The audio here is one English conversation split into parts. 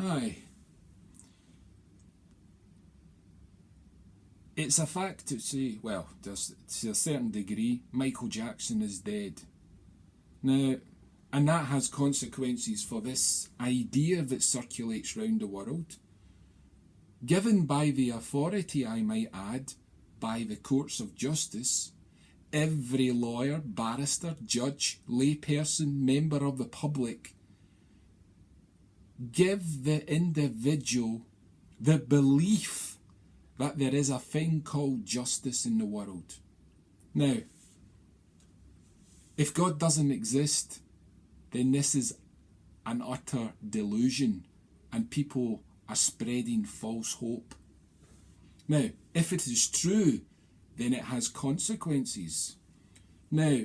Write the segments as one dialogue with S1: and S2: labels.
S1: Hi. It's a fact to say, well, to a certain degree, Michael Jackson is dead. Now, and that has consequences for this idea that circulates round the world, given by the authority, I might add, by the courts of justice. Every lawyer, barrister, judge, layperson, member of the public give the individual the belief that there is a thing called justice in the world. Now, if God doesn't exist, then this is an utter delusion and people are spreading false hope. Now, if it is true, then it has consequences. Now,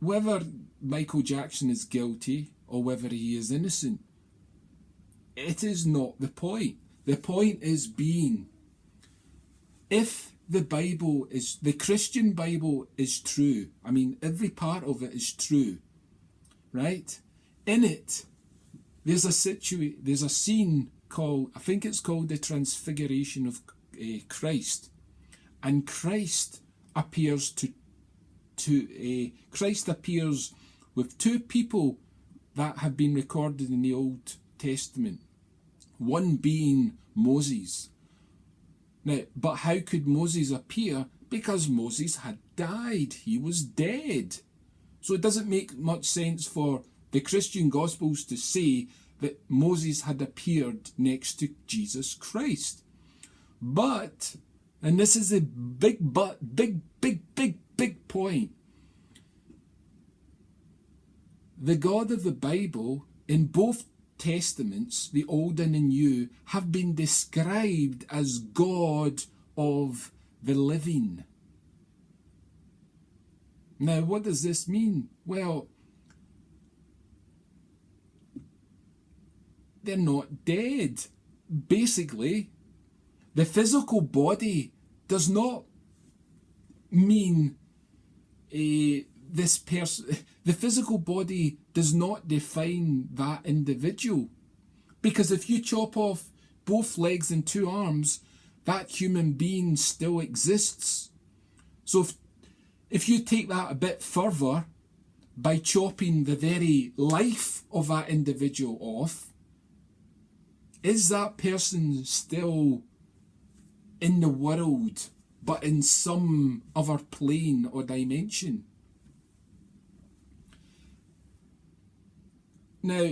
S1: whether Michael Jackson is guilty or whether he is innocent, it is not the point. The point is if the Christian Bible is true, I mean, every part of it is true, right? In it, there's a scene called, I think it's called the Transfiguration of Christ, and Christ appears Christ appears with two people that have been recorded in the Old Testament, one being Moses. Now, but how could Moses appear? Because Moses had died. He was dead. So it doesn't make much sense for the Christian Gospels to say that Moses had appeared next to Jesus Christ. But, and this is a big point, the God of the Bible in both Testaments, the Old and the New, have been described as God of the living. Now, what does this mean? Well, they're not dead. Basically, the physical body does not mean this person. The physical body does not define that individual, because if you chop off both legs and two arms, that human being still exists. So if you take that a bit further by chopping the very life of that individual off, is that person still in the world but in some other plane or dimension? Now,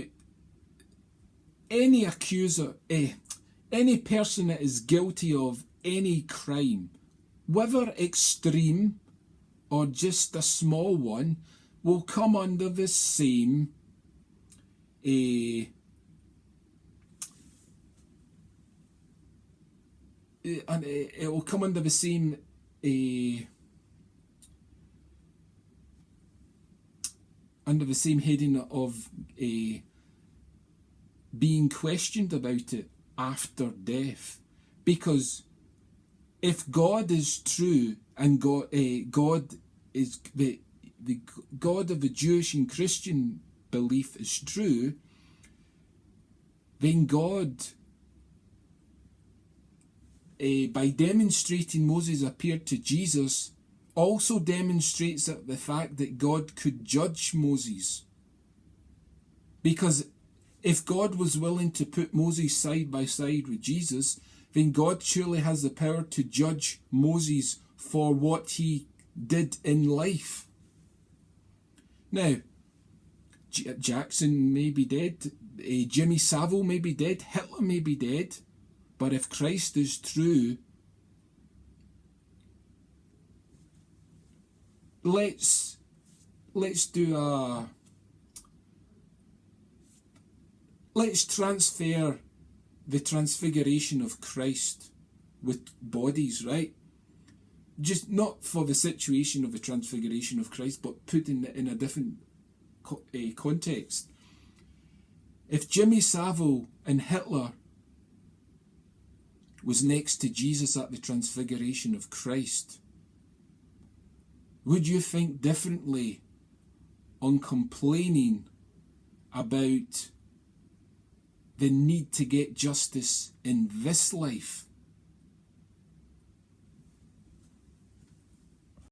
S1: any person that is guilty of any crime, whether extreme or just a small one, will come under the same it will come under the same under the same heading of being questioned about it after death. Because if God is true and God is the God of the Jewish and Christian belief is true, then God, by demonstrating Moses appeared to Jesus, also demonstrates that the fact that God could judge Moses. Because if God was willing to put Moses side by side with Jesus, then God surely has the power to judge Moses for what he did in life. Now, Jackson may be dead, Jimmy Savile may be dead, Hitler may be dead, but if Christ is true, let's transfer the transfiguration of Christ with bodies, right? Just not for the situation of the transfiguration of Christ, but put in a different context. If Jimmy Savile and Hitler was next to Jesus at the transfiguration of Christ, would you think differently on complaining about the need to get justice in this life.